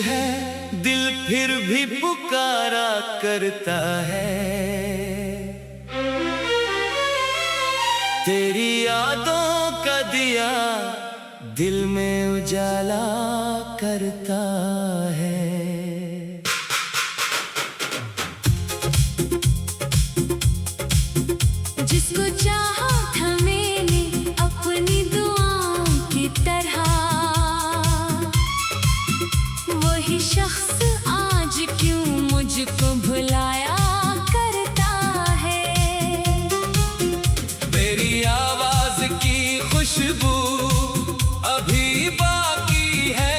है दिल फिर भी पुकारा करता है। तेरी यादों का दिया दिल में उजाला करता है। जिसको चाहा था मैंने अपनी दुआओं की तरह, वही शख्स आज क्यों मुझको भुलाया करता है। मेरी आवाज की खुशबू अभी बाकी है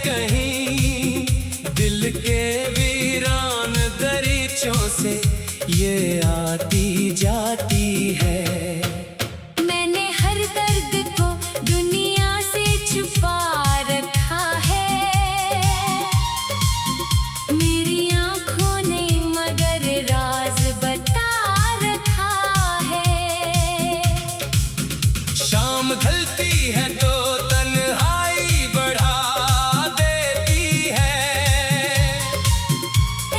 कहीं, दिल के वीरान दरीचों से ये आती जाती है। मैंने हर दर्द को दुनिया से छुपा रखा है, मेरी आंखों ने मगर राज बता रखा है। शाम ढलती है तो तन्हाई बढ़ा देती है,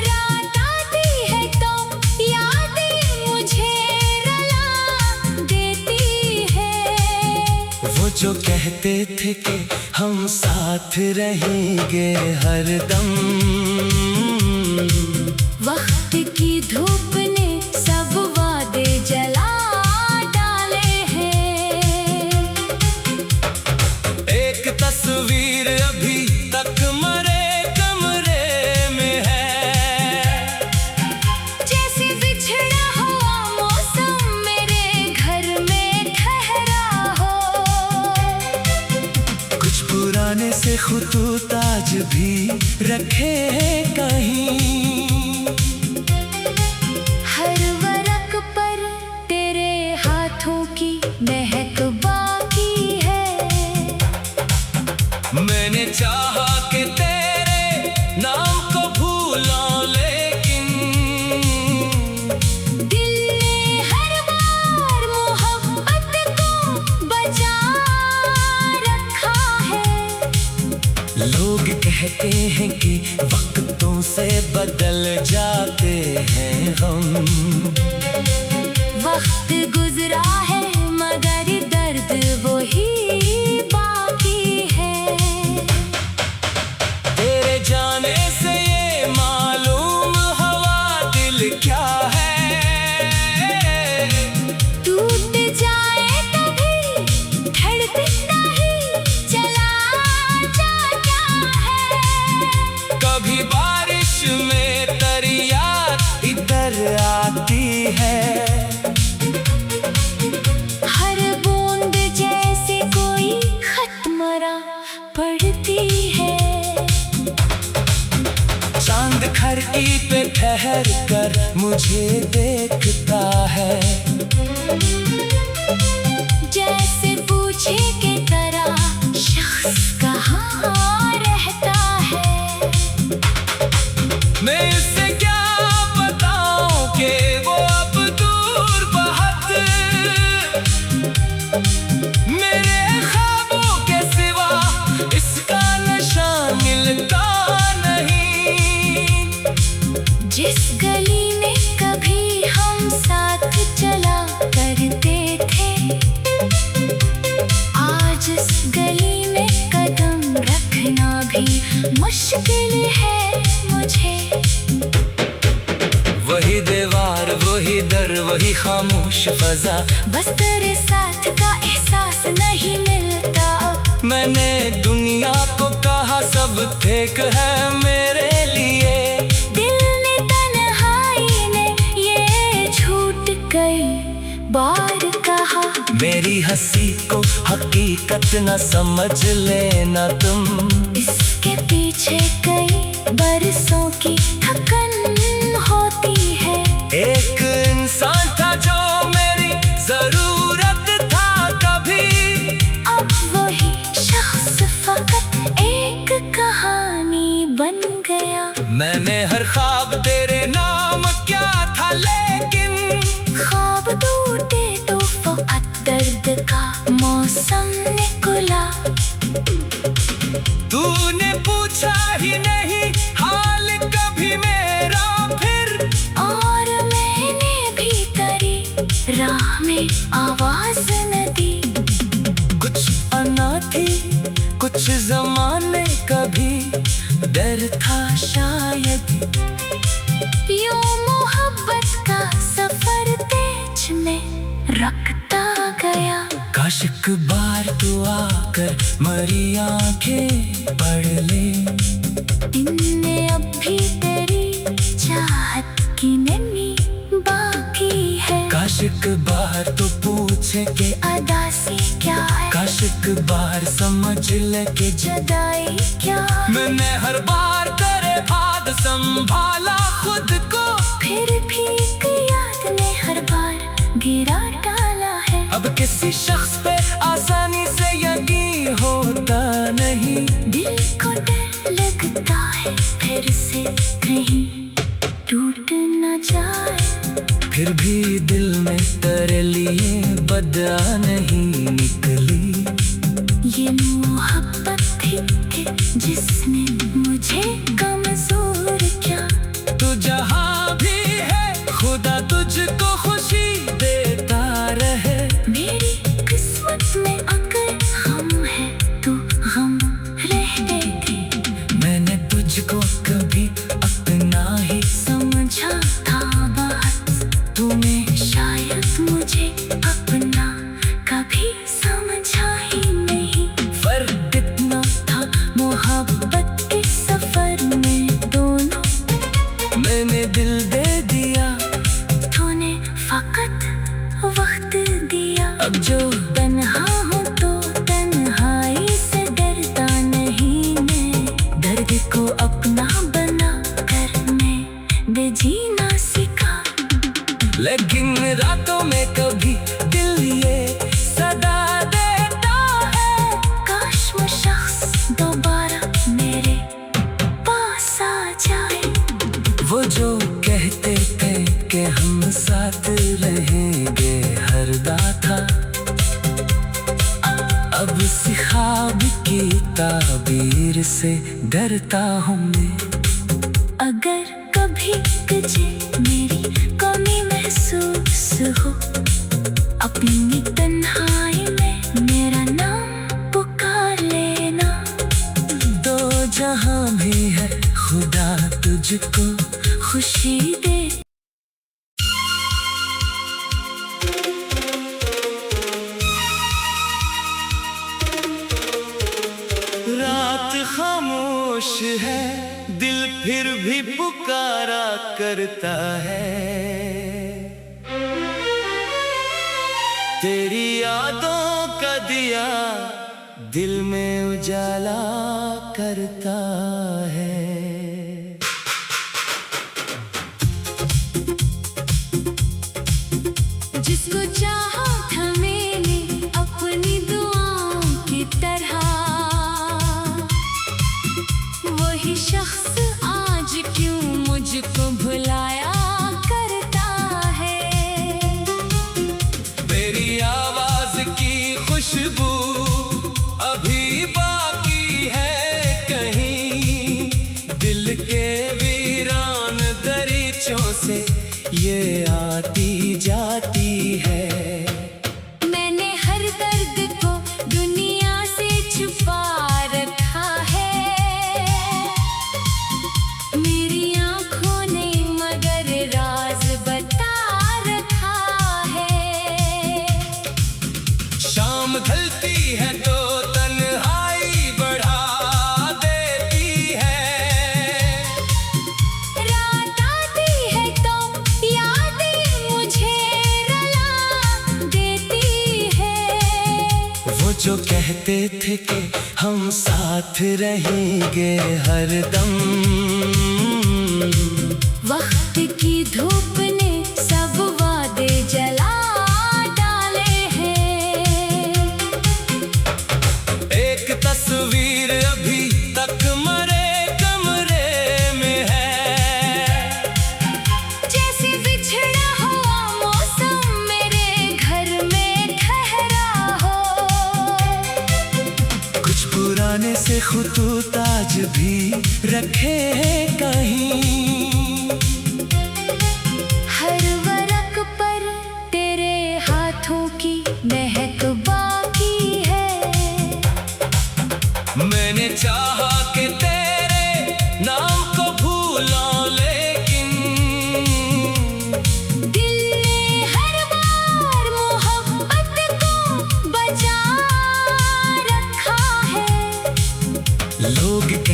रात आती है तो यादें मुझे रुला देती है। वो जो कहते थे कि हम साथ रहेंगे हरदम, वक्त की धूप ने सब वादे जला डाले हैं। एक तस्वीर अभी तक मरे कमरे में है, जैसे बिछड़ा हुआ मौसम मेरे घर में ठहरा हो। कुछ पुराने से खुतूत आज भी रखे हैं कहीं, हर वरक पर तेरे हाथों की महक बाकी है। मैंने चाहा कि तेरे नाम को भूलूं लेकिन दिल ने हर बार मोहब्बत को बचा रखा है। लोग कहते हैं कि वक्तों से बदल जाते हैं हम, वक्त गुजरा है मगर दर्द वही बाकी है। तेरे जाने से ये मालूम हवा दिल क्या है, टूट जाए तभी धड़कता ही चला जाता है। कभी बारिश में दरिया इधर आती है, हर बूंद जैसे कोई खत मरा पड़ती है। चांद खिड़की पे ठहर कर मुझे देखता है, जैसे पूछे कि तेरा शख्स कहाँ रहता है। मैं इससे क्या बताऊं कि वो अब दूर बहुत, मेरे ख्वाबों के सिवा इसका नशा मिलता नहीं। जिस गली में कभी हम साथ चला करते थे, आज इस गली में कदम रखना भी मुश्किल है मुझे। वही दीवार वही दर वही खामोश फजा, बस तेरे साथ का एहसास नहीं मिलता। मैंने दुनिया को कहा सब ठीक है मेरे लिए, दिल ने तन्हाई ने ये झूठ कई बार कहा। मेरी हंसी को हकीकत न समझ लेना तुम, इसके पीछे कई बरसों की थकन होती है। एक इंसान था जो मेरी जरूरत था कभी, अब वही शख्स फकत एक कहानी बन गया। मैंने हर ख्वाब तेरे नाम क्या था लेकिन, ख्वाब टूटे तो फकत दर्द का मौसम निकला। तूने पूछा ही में आवाज न दी। कुछ अनाथी कुछ जमाने का भी डर था शायद। यूं मोहब्बत का सफर तेज में रखता गया। काश एक बार तू आकर मरी आंखें पढ़ ले। इनमें अब भी तेरी चाहत की नमी बाकी है। काश एक बार तो पूछे के अदासी क्या है, काश एक बार समझ ले के जुदाई क्या है। मैंने हर बार तेरे बाद संभाला खुद को, फिर भी एक याद ने हर बार गिरा डाला है। अब किसी शख्स पे आसानी से यकीन होता नहीं। दिल को डर लगता है फिर से कहीं टूट न जाए। फिर भी दिल में तेरे लिए बदआ नहीं निकली। ये मोहब्बत थी कि जिसने मुझे कमजोर किया। तू जहाँ भी है खुदा तुझको खुशी देता रहे। मेरी किस्मत में अगर हम है तो हम रहते थे। मैंने तुझको कभी अपना ही समझा था बात, तुम्हें शायद मुझे अपना कभी समझा ही नहीं। फर्क इतना था मोहब्बत के सफर में दोनों। मैंने दिल दे दिया, तूने फकत वक्त दिया। अब जो तन्हा हूँ तो तन्हाई से डरता नहीं मैं। दर्द को अपना बना कर मैं जीना सीखा। लेकिन रातों में कभी दिल ये सदा देता है। काश वो शख्स दोबारा मेरे पास आ जाए। वो जो कहते थे कि हम साथ रहेंगे हरदा था। अब उसी ख्वाब की ताबीर से डरता हूँ मैं। अगर कभी तुझे मेरी कमी महसूस हो, अपनी तन्हाई में मेरा नाम पुकार लेना। दो जहां भी है खुदा तुझको खुशी दे। रात खामोश है दिल फिर भी पुकारा करता है। तेरी यादों का दिया दिल में उजाला करता है। जिसको चाहा था मैंने अपनी दुआओं की तरह, वही शख्स आज क्यों मुझको भुलाया करता है। मेरी आवाज की खुशबू अभी बाकी है कहीं। दिल के वीरान दरीचों से ये आती जाती है। मैंने हर दर्द को दुनिया से छुपा रखा है। मेरी आँखों ने मगर राज बता रखा है। शाम ढलती है तो तन्हाई बढ़ा देती है। रात आती है तो यादें मुझे रुला देती है। वो जो कहते थे कि हम साथ रहेंगे हरदम। वक्त की धूप ने सब वादे जला डाले हैं। एक तस्वीर अभी तक मरे कमरे में है। जैसे बिछड़ा हुआ मौसम मेरे घर में ठहरा हो। कुछ पुराने से खुतूत आज भी रखे हैं कहीं। हर वरक पर तेरे हाथों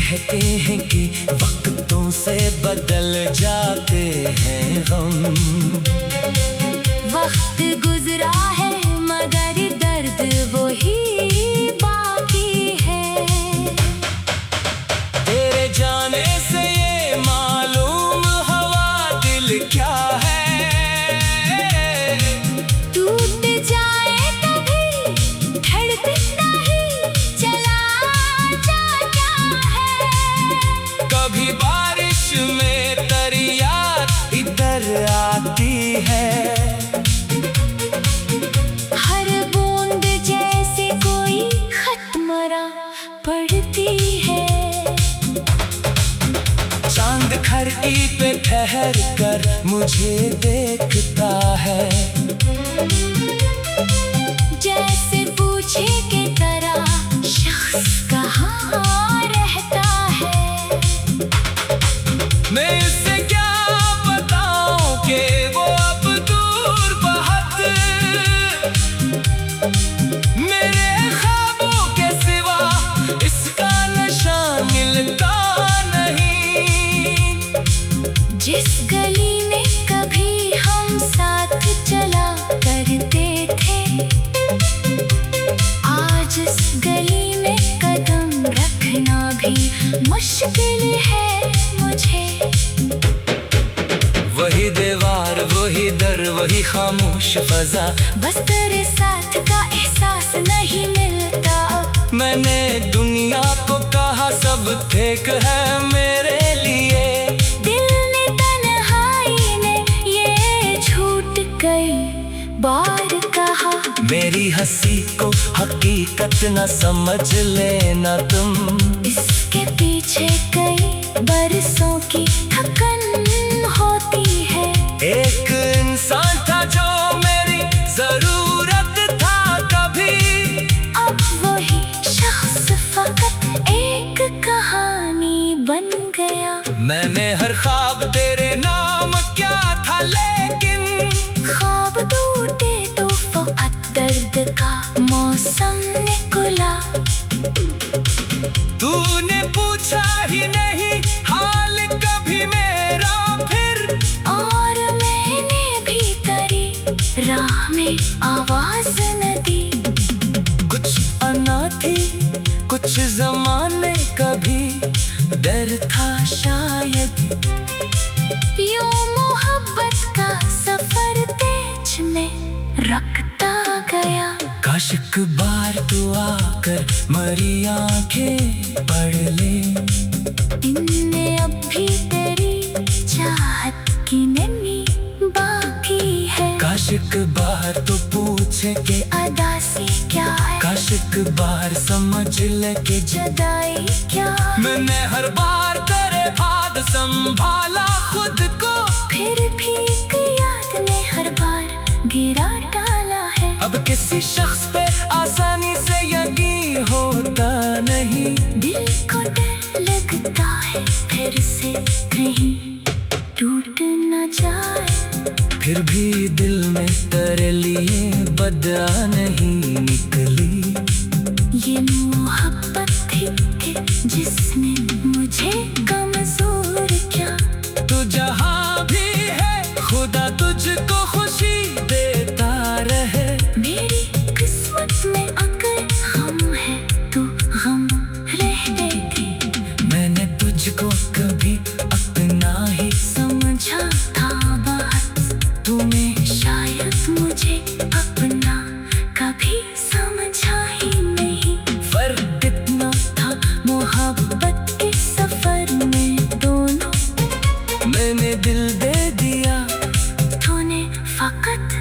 कहते हैं कि वक्तों से बदल जाते हैं हम। वक्त गुजरा है मगर दर्द वही बाकी है। तेरे जाने से ये मालूम हवा दिल क्या है। टूट जाए तभी धड़कता ही चला जाता है। कभी बारिश में दरिया इधर आती है। हर बूंद जैसे कोई खत मरा पड़ती है। चांद खिड़की पे ठहर कर मुझे देखता है। जैसे पूछे कि तेरा शख्स कहाँ रहता है। मैं इससे क्या बताऊं कि वो अब दूर बहुत। मेरे ख्वाबों के सिवा इसका नशा मिलता नहीं। जिस गली में कभी हम साथ चला करते थे, आज इस गली में कदम रखना भी मुश्किल है मुझे। वही दीवार वही दर वही खामोश फजा, बस तेरे साथ का एहसास नहीं मिलता। मैंने दुनिया को कहा सब ठीक है मेरे लिए। दिल ने तन्हाई ने ये झूठ कई बार कहा। मेरी हंसी को हकीकत न समझ लेना तुम। इसके पीछे कई बरसों की थकन होती है। एक इंसान था जो मेरी जरूरत था कभी। अब वही शख्स फकत एक कहानी बन गया। मैंने हर ख्वाब तेरे नाम क्या था लेकिन ख्वाब टूटे तो फकत दर्द का मौसम निकला। तूने पूछा ही नहीं हाल कभी मेरा फिर। और मैंने भी तेरी राह में आवाज न दी। कुछ अनाथी कुछ जमाने कभी डर था शायद। यूं मोहब्बत का सफर तेज में रखता गया। काश एक बार तू आकर मरी आंखें पढ़ ले। इनमें अब भी तेरी चाहत की नमी बाकी है। काश एक बार तो पूछे के अदासी क्या है। काश एक बार समझ ले के जुदाई क्या है। मैंने हर बार तेरे बाद संभाला खुद को। फिर भी एक याद ने हर बार गिरा डाला है। अब किसी शख्स पे आसानी से यकीन होता नहीं। दिल को डर लगता है फिर से कहीं टूट न जाए। फिर भी दिल में तेरे लिए बदआ नहीं निकली। ये मोहब्बत थी जिसने मुझे कमजोर किया। तू जहाँ भी है खुदा तुझको खुशी देता रहे। मेरी किस्मत में अगर गम है तो गम रहने दे। मैंने तुझको कभी अपना ही समझा था बात तुम्हें, शायद मुझे अपना कभी समझा ही नहीं। फर्क इतना था मोहब्बत के सफर में दोनों। मैंने दिल दे दिया तूने फकत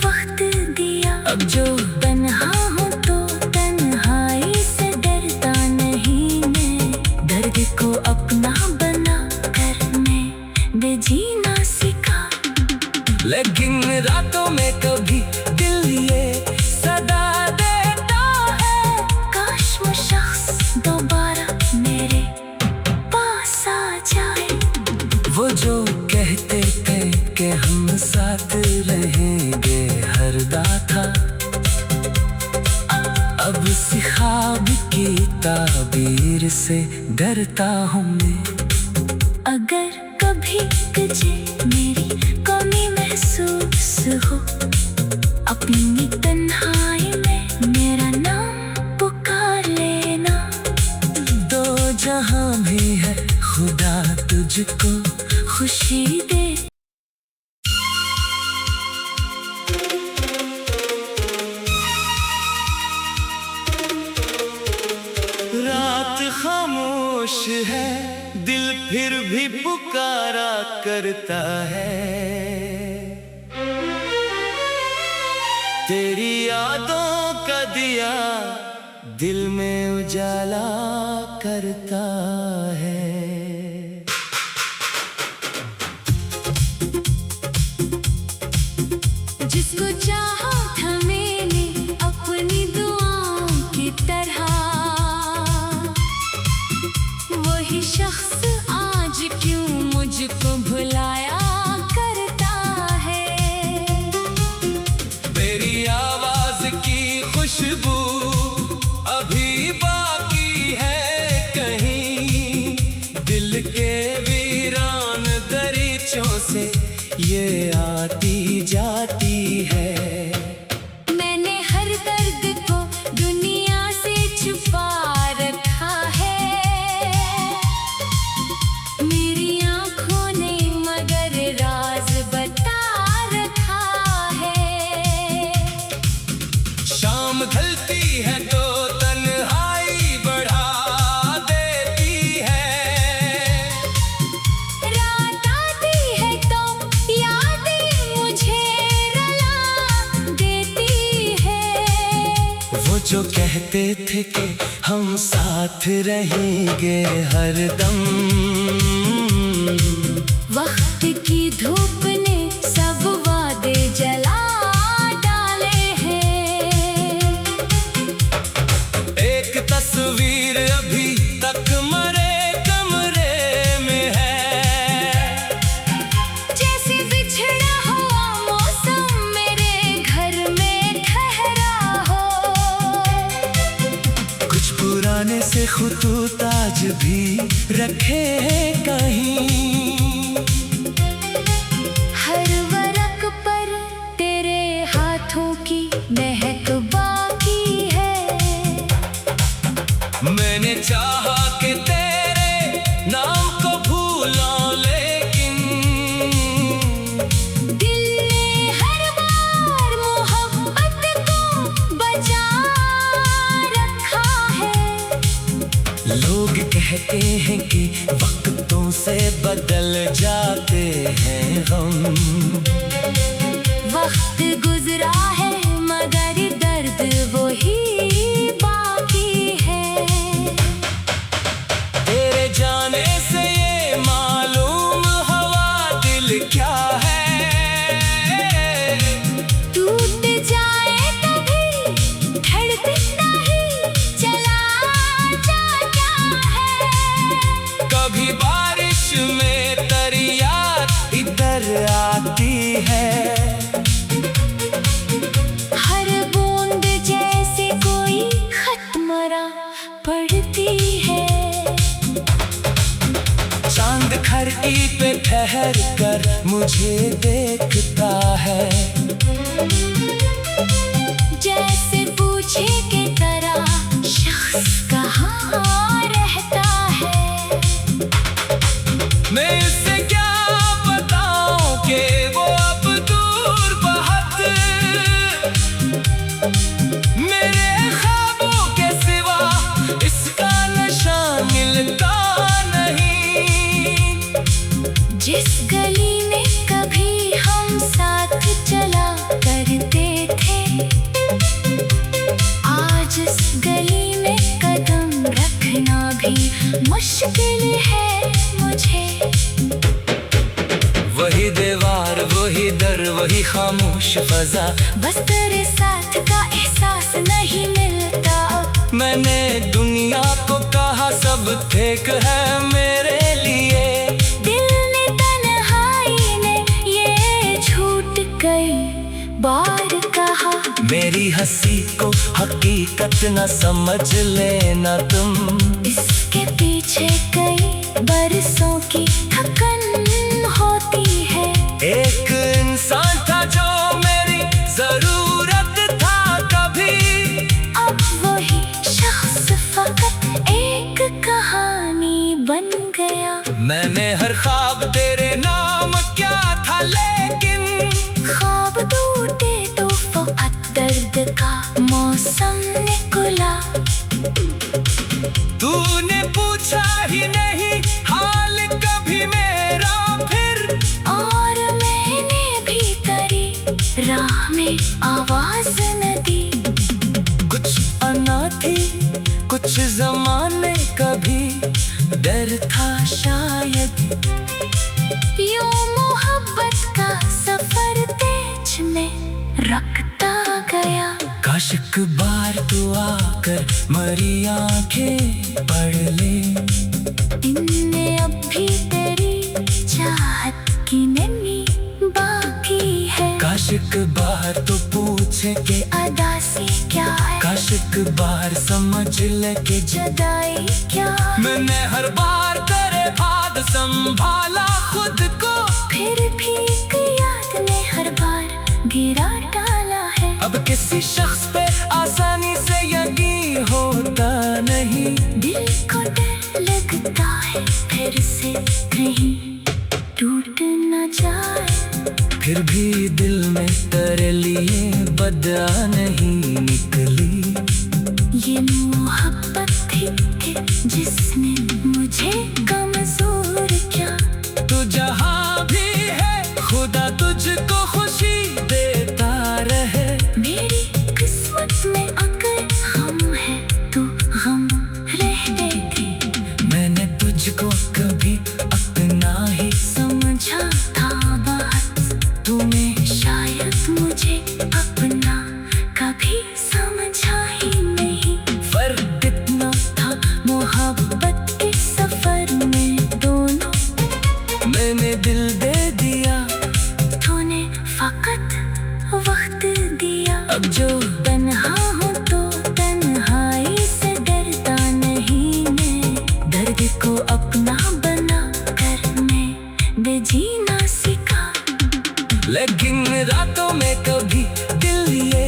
वक्त दिया। अब जो तन्हा हूँ तो तन्हाई से डरता नहीं मैं। दर्द को अपना बना कर मैं जीना सीखा। लेकिन रातों में कभी दिल ये सदा देता है। काश वो शख्स दोबारा मेरे पास आ जाए। वो जो कहते थे कि हम साथ रहेंगे हरदा था। अब इस ख्वाब की ताबीर से डरता हूँ मैं। अगर कभी तुझे मेरी कमी महसूस हो, अपनी तन्हाई में मेरा नाम पुकार लेना। दो जहां भी है खुदा तुझको खुशी दे। रात खामोश है, दिल फिर भी पुकारा करता है। तेरी यादों का दिया दिल में उजाला करता है। जिसको चाहा था मैंने अपनी दुआओं की तरह, वही शख्स आज क्यों मुझको भुलाया करता है। मेरी आवाज की खुशबू अभी बाकी है कहीं, दिल के वीरान दरीचों से ये आती जाती है। मैंने हर दर्द को दुनिया से छुपा रखा है, मेरी आंखों ने मगर राज बता रखा है। शाम ढलती है तो तन्हाई बढ़ा देती है, रात आती है तो यादें मुझे रुला देती है। वो जो कहते थे कि हम साथ रहेंगे हरदम, वक्त की धूप ने सब वादे जला डाले हैं। एक तस्वीर अभी तक मरे कमरे में है, जैसे बिछड़ा हुआ मौसम मेरे घर में ठहरा हो। कुछ पुराने से खुतूत आज भी रखे हैं कहीं, हर वरक पर तेरे हाथों की महक बाकी है। मैंने चाहा कि तेरे नाम को भूलूं लेकिन दिल ने हर बार मोहब्बत को बचा रखा है। लोग कहते हैं कि वक्तों से बदल जाते हैं हम, वक्त गुजरा है मगर दर्द वही बाकी है। तेरे जाने से ये मालूम हवा दिल क्या है। टूट जाए तभी धड़कता ही चला जाता है। कभी बारिश में तरियात इधर आती है, हर बूंद जैसे कोई खत मरा पड़ती है। चांद खिड़की पे ठहर कर मुझे देखता है, जैसे पूछे कि तेरा शख्स कहाँ रहता है। मैं इससे क्या बताऊं कि वो अब दूर बहुत, मेरे ख्वाबों के सिवा इसका नशा मिलता नहीं। जिस गली में कभी हम साथ चला करते थे, आज इस गली में कदम रखना भी मुश्किल है मुझे। वही दीवार वही दर वही खामोश फजा, बस तेरे साथ का एहसास नहीं मिलता। मैंने दुनिया को कहा सब ठीक है मेरे लिए, दिल ने तन्हाई ने ये झूठ कई बार कहा। मेरी हंसी को हकीकत न समझ लेना तुम। इसके पीछे कई बरसों की थकन होती है। एक इंसान था जो मेरी जरूरत था कभी, अब वही शख्स फकत एक कहानी बन गया। मैंने हर ख्वाब तेरे नाम क्या था, लेकिन ख्वाब टूटे तो फकत दर्द का मौसम निकला। तूने पूछा ही नहीं हाल कभी मेरा फिर, और मैंने भी करी राह में आवाज न दी। कुछ अनाथी कुछ जमाने कभी डर था शायद। यूं मोहब्बत का सफर तेज में रखता गया। काश एक बार तू आकर मरी आंखें पढ़ ले, इनमें अब भी तेरी चाहत की नमी बाकी है। काश एक बार तू पूछे के अदासी क्या है, काश एक बार समझ ले के जुदाई क्या है। मैंने हर बार तेरे बाद संभाला खुद को, फिर भी एक याद ने हर बार गिरा डाला है। अब किसी शख्स पे आसानी से यकीन होता नहीं। दिल को डर लगता है फिर से कहीं टूट न जाए। फिर भी दिल में तेरे लिए बदआ नहीं निकली। ये मोहब्बत थी कि जिसने मुझे कमजोर किया। तू जहाँ भी है खुदा तुझको खुशी देता रहे। मेरी किस्मत में अगर हम है तो हम रहते थे। मैंने तुझको कभी अपना ही समझा था बात, तूने शायद मुझे अपना कभी समझा ही नहीं। फर्क इतना था मोहब्बत के सफर में दोनों। मैंने दिल दे दिया, तूने फकत वक्त दिया। अब जो तन्हा हूँ तो तन्हाई से डरता नहीं मैं। दर्द को अपना बना कर मैं बेजीना सीखा। लेकिन रातों में कभी दिल ये